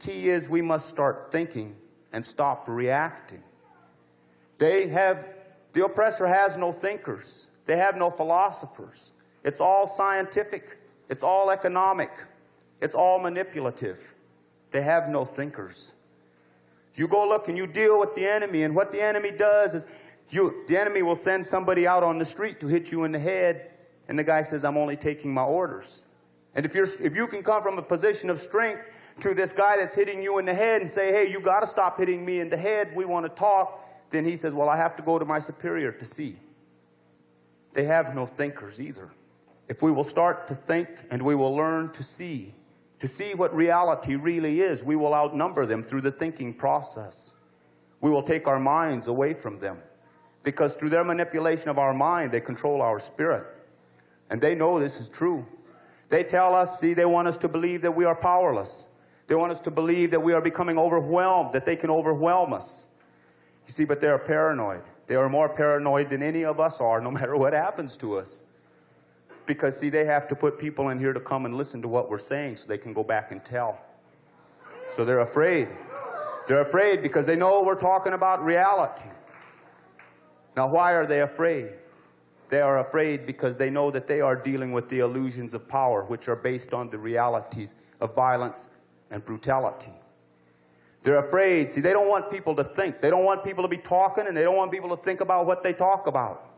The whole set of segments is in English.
key is we must start thinking and stop reacting. The oppressor has no thinkers. They have no philosophers. It's all scientific. It's all economic. It's all manipulative. They have no thinkers. You go look and you deal with the enemy, and what the enemy does is the enemy will send somebody out on the street to hit you in the head, and the guy says, I'm only taking my orders. And if you can come from a position of strength to this guy that's hitting you in the head and say, hey, you got to stop hitting me in the head, we want to talk, then he says, well, I have to go to my superior to see. They have no thinkers either. If we will start to think and we will learn to see what reality really is, we will outnumber them through the thinking process. We will take our minds away from them, because through their manipulation of our mind, they control our spirit. And they know this is true. They tell us, they want us to believe that we are powerless. They want us to believe that we are becoming overwhelmed, that they can overwhelm us. You see, but they are paranoid. They are more paranoid than any of us are, no matter what happens to us. Because, see, they have to put people in here to come and listen to what we're saying so they can go back and tell. So they're afraid. They're afraid because they know we're talking about reality. Now, why are they afraid? They are afraid because they know that they are dealing with the illusions of power, which are based on the realities of violence and brutality. They're afraid. See, they don't want people to think. They don't want people to be talking, and they don't want people to think about what they talk about.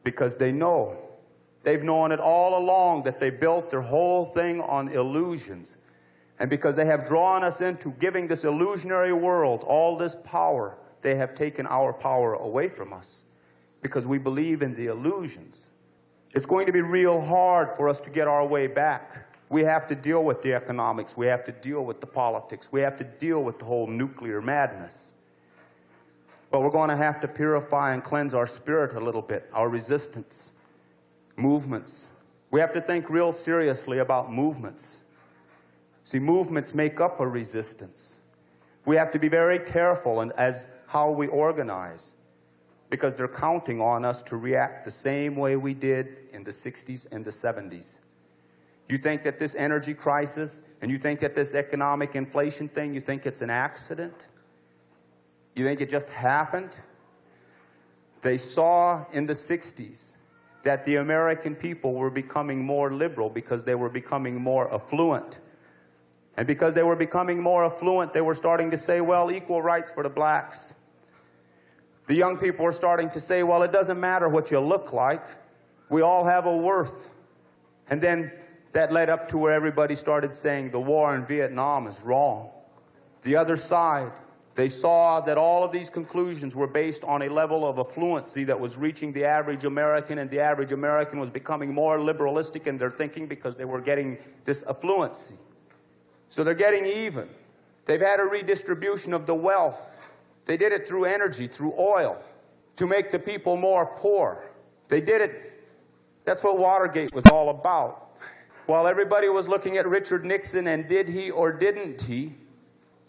Because they know. They've known it all along that they built their whole thing on illusions. And because they have drawn us into giving this illusionary world all this power, they have taken our power away from us. Because we believe in the illusions. It's going to be real hard for us to get our way back. We have to deal with the economics. We have to deal with the politics. We have to deal with the whole nuclear madness. But we're going to have to purify and cleanse our spirit a little bit, our resistance, movements. We have to think real seriously about movements. See, movements make up a resistance. We have to be very careful as how we organize, because they're counting on us to react the same way we did in the 60s and the 70s. You think that this energy crisis, and you think that this economic inflation thing, you think it's an accident? You think it just happened? They saw in the 60s that the American people were becoming more liberal because they were becoming more affluent. And because they were becoming more affluent, they were starting to say, well, equal rights for the blacks. The young people were starting to say, well, it doesn't matter what you look like. We all have a worth. And then that led up to where everybody started saying the war in Vietnam is wrong. The other side, they saw that all of these conclusions were based on a level of affluency that was reaching the average American, and the average American was becoming more liberalistic in their thinking because they were getting this affluency. So they're getting even. They've had a redistribution of the wealth. They did it through energy, through oil, to make the people more poor. They did it. That's what Watergate was all about. While everybody was looking at Richard Nixon and did he or didn't he,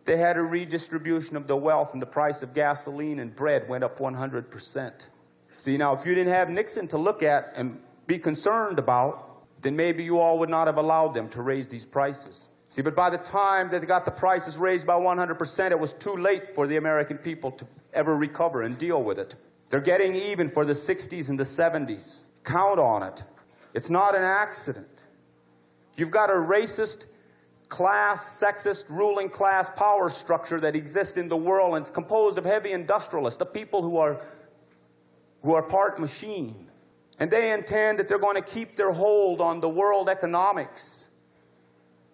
they had a redistribution of the wealth, and the price of gasoline and bread went up 100%. See, now, if you didn't have Nixon to look at and be concerned about, then maybe you all would not have allowed them to raise these prices. See, but by the time that they got the prices raised by 100%, it was too late for the American people to ever recover and deal with it. They're getting even for the 60s and the 70s. Count on it. It's not an accident. You've got a racist, class, sexist, ruling class power structure that exists in the world, and it's composed of heavy industrialists, the people who are part machine. And they intend that they're going to keep their hold on the world economics.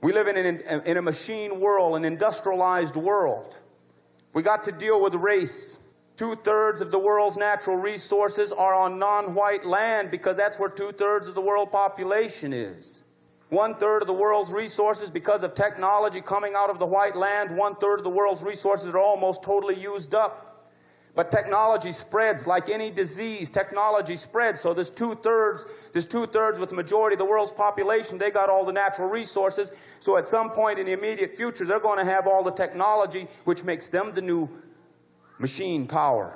We live in a machine world, an industrialized world. We got to deal with race. 2/3 of the world's natural resources are on non-white land because that's where 2/3 of the world population is. 1/3 of the world's resources, because of technology coming out of the white land, 1/3 of the world's resources are almost totally used up. But technology spreads like any disease. Technology spreads. So there's 2/3 with the majority of the world's population. They got all the natural resources. So at some point in the immediate future, they're going to have all the technology, which makes them the new machine power.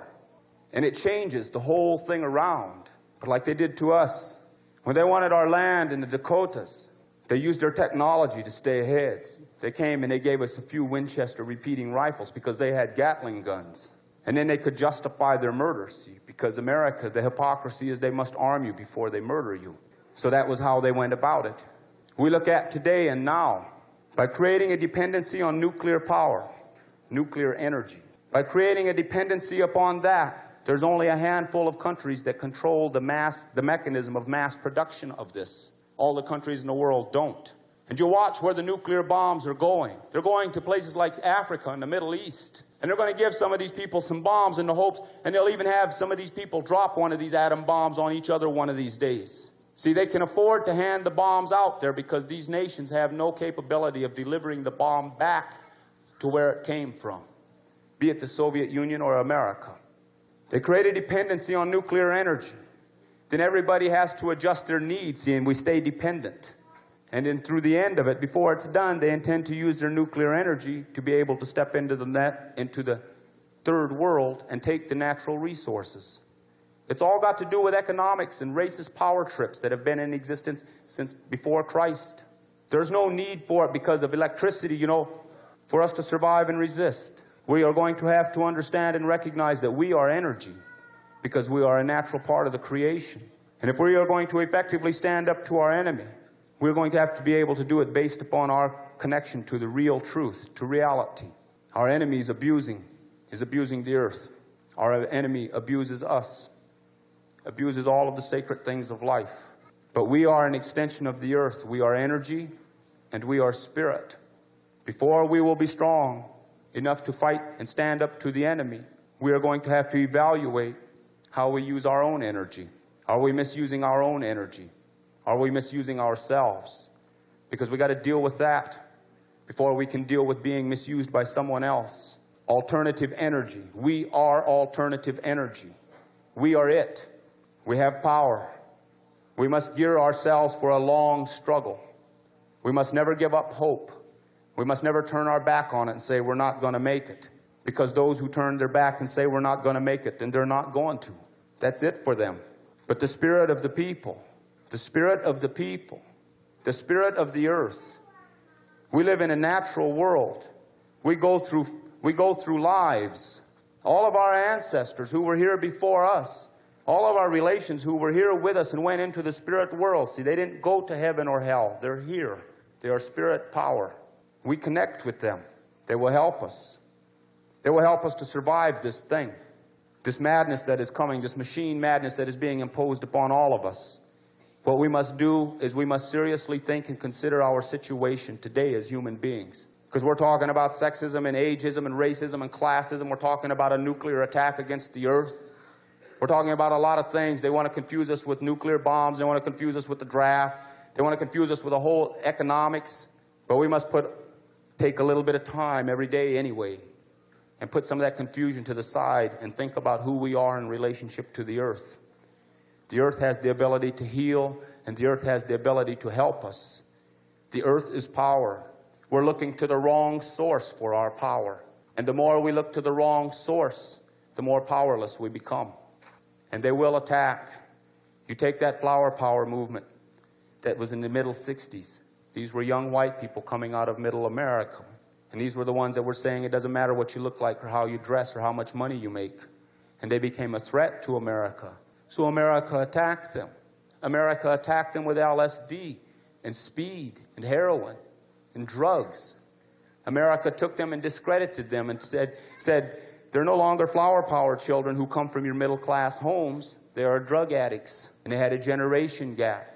And it changes the whole thing around. But like they did to us, when they wanted our land in the Dakotas, They used their technology to stay ahead. They came and they gave us a few Winchester repeating rifles because they had Gatling guns. And then they could justify their murder, see, because America, the hypocrisy is they must arm you before they murder you. So that was how they went about it. We look at today and now, by creating a dependency on nuclear power, nuclear energy, by creating a dependency upon that, there's only a handful of countries that control the mechanism of mass production of this. All the countries in the world don't. And you watch where the nuclear bombs are going. They're going to places like Africa and the Middle East. And they're going to give some of these people some bombs in the hopes, and they'll even have some of these people drop one of these atom bombs on each other one of these days. See, they can afford to hand the bombs out there because these nations have no capability of delivering the bomb back to where it came from, be it the Soviet Union or America. They create a dependency on nuclear energy. Then everybody has to adjust their needs, see, and we stay dependent. And then through the end of it, before it's done, they intend to use their nuclear energy to be able to step into the third world and take the natural resources. It's all got to do with economics and racist power trips that have been in existence since before Christ. There's no need for it because of electricity, you know, for us to survive and resist. We are going to have to understand and recognize that we are energy because we are a natural part of the creation. And if we are going to effectively stand up to our enemy, we're going to have to be able to do it based upon our connection to the real truth, to reality. Our enemy is abusing the earth. Our enemy abuses us, abuses all of the sacred things of life. But we are an extension of the earth. We are energy and we are spirit. Before we will be strong enough to fight and stand up to the enemy, we are going to have to evaluate how we use our own energy. Are we misusing our own energy? Are we misusing ourselves? Because we got to deal with that before we can deal with being misused by someone else. Alternative energy. We are alternative energy. We are it. We have power. We must gear ourselves for a long struggle. We must never give up hope. We must never turn our back on it and say we're not going to make it. Because those who turn their back and say we're not going to make it, then they're not going to. That's it for them. But the spirit of the people, the spirit of the people, the spirit of the earth. We live in a natural world. We go through lives. All of our ancestors who were here before us, all of our relations who were here with us and went into the spirit world, see, they didn't go to heaven or hell. They're here. They are spirit power. We connect with them. They will help us. They will help us to survive this thing, this madness that is coming, this machine madness that is being imposed upon all of us. What we must do is we must seriously think and consider our situation today as human beings. Because we're talking about sexism and ageism and racism and classism. We're talking about a nuclear attack against the earth. We're talking about a lot of things. They want to confuse us with nuclear bombs. They want to confuse us with the draft. They want to confuse us with the whole economics. But we must take a little bit of time every day anyway and put some of that confusion to the side and think about who we are in relationship to the earth. The earth has the ability to heal, and the earth has the ability to help us. The earth is power. We're looking to the wrong source for our power. And the more we look to the wrong source, the more powerless we become. And they will attack. You take that flower power movement that was in the middle 60s. These were young white people coming out of middle America. And these were the ones that were saying it doesn't matter what you look like or how you dress or how much money you make. And they became a threat to America. So America attacked them. America attacked them with LSD and speed and heroin and drugs. America took them and discredited them and said they're no longer flower power children who come from your middle class homes. They are drug addicts. And they had a generation gap.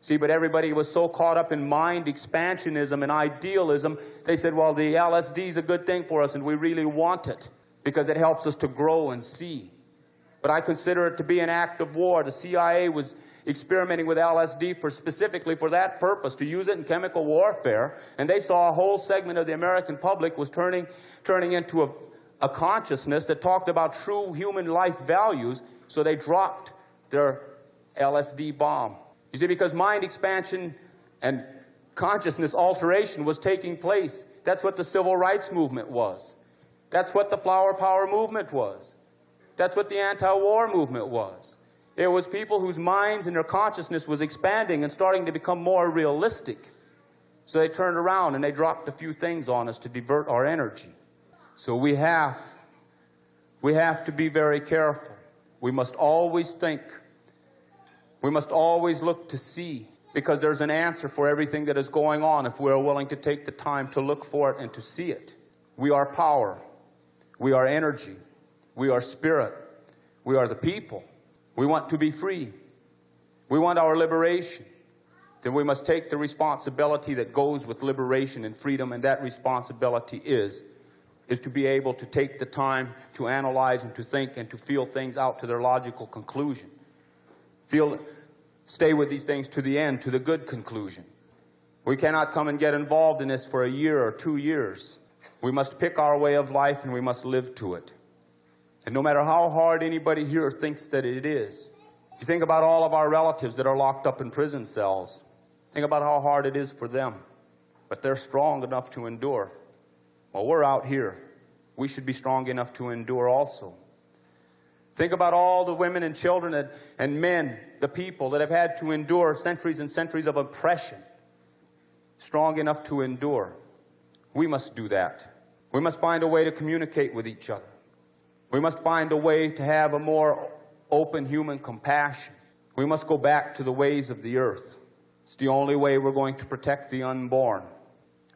See, but everybody was so caught up in mind expansionism and idealism, they said, well, the LSD is a good thing for us and we really want it because it helps us to grow and see. But I consider it to be an act of war. The CIA was experimenting with LSD specifically for that purpose, to use it in chemical warfare. And they saw a whole segment of the American public was turning into a consciousness that talked about true human life values. So they dropped their LSD bomb. You see, because mind expansion and consciousness alteration was taking place. That's what the civil rights movement was. That's what the flower power movement was. That's what the anti-war movement was. It was people whose minds and their consciousness was expanding and starting to become more realistic. So they turned around and they dropped a few things on us to divert our energy. So we have to be very careful. We must always think. We must always look to see, because there's an answer for everything that is going on if we're willing to take the time to look for it and to see it. We are power. We are energy. We are spirit. We are the people. We want to be free. We want our liberation. Then we must take the responsibility that goes with liberation and freedom, and that responsibility is to be able to take the time to analyze and to think and to feel things out to their logical conclusion. Stay with these things to the end, to the good conclusion. We cannot come and get involved in this for a year or 2 years. We must pick our way of life and we must live to it. And no matter how hard anybody here thinks that it is, if you think about all of our relatives that are locked up in prison cells, think about how hard it is for them. But they're strong enough to endure. Well, we're out here. We should be strong enough to endure also. Think about all the women and children and men, the people that have had to endure centuries and centuries of oppression. Strong enough to endure. We must do that. We must find a way to communicate with each other. We must find a way to have a more open human compassion. We must go back to the ways of the earth. It's the only way we're going to protect the unborn.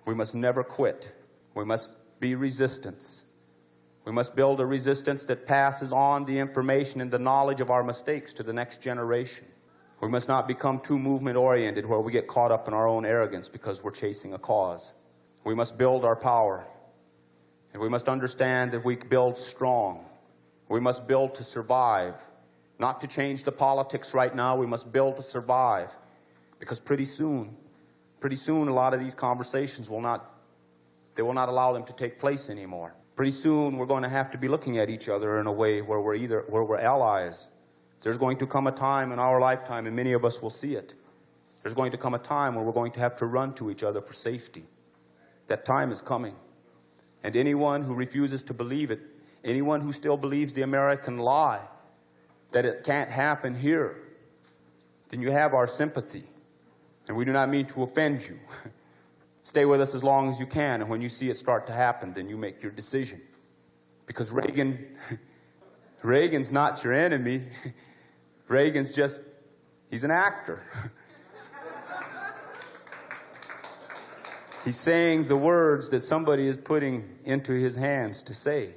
We must never quit. We must be resistance. We must build a resistance that passes on the information and the knowledge of our mistakes to the next generation. We must not become too movement-oriented where we get caught up in our own arrogance because we're chasing a cause. We must build our power. And we must understand that we build strong. We must build to survive. Not to change the politics right now. We must build to survive. Because pretty soon, a lot of these conversations will not allow them to take place anymore. Pretty soon, we're going to have to be looking at each other in a way where we're allies. There's going to come a time in our lifetime, and many of us will see it. There's going to come a time where we're going to have to run to each other for safety. That time is coming. And anyone who refuses to believe it, anyone who still believes the American lie, that it can't happen here, then you have our sympathy. And we do not mean to offend you. Stay with us as long as you can, and when you see it start to happen, then you make your decision. Because Reagan's not your enemy. He's an actor. He's saying the words that somebody is putting into his hands to say.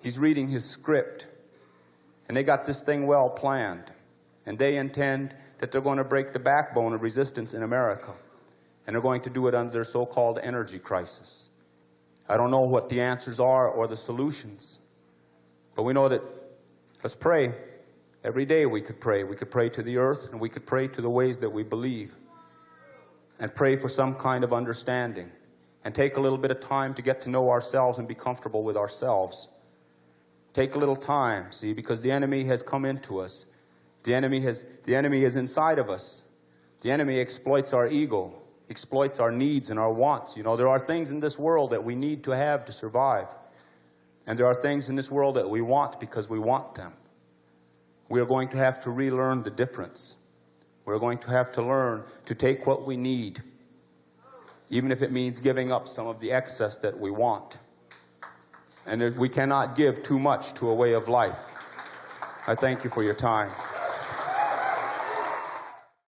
He's reading his script. And they got this thing well planned. And they intend that they're going to break the backbone of resistance in America. And they're going to do it under their so-called energy crisis. I don't know what the answers are or the solutions. But we know that, let's pray. Every day we could pray. We could pray to the earth, and we could pray to the ways that we believe. And pray for some kind of understanding. And take a little bit of time to get to know ourselves and be comfortable with ourselves. Take a little time, see, because the enemy has come into us. The enemy is inside of us. The enemy exploits our ego, exploits our needs and our wants. You know, there are things in this world that we need to have to survive. And there are things in this world that we want because we want them. We are going to have to relearn the difference. We're going to have to learn to take what we need, even if it means giving up some of the excess that we want. And we cannot give too much to a way of life. I thank you for your time.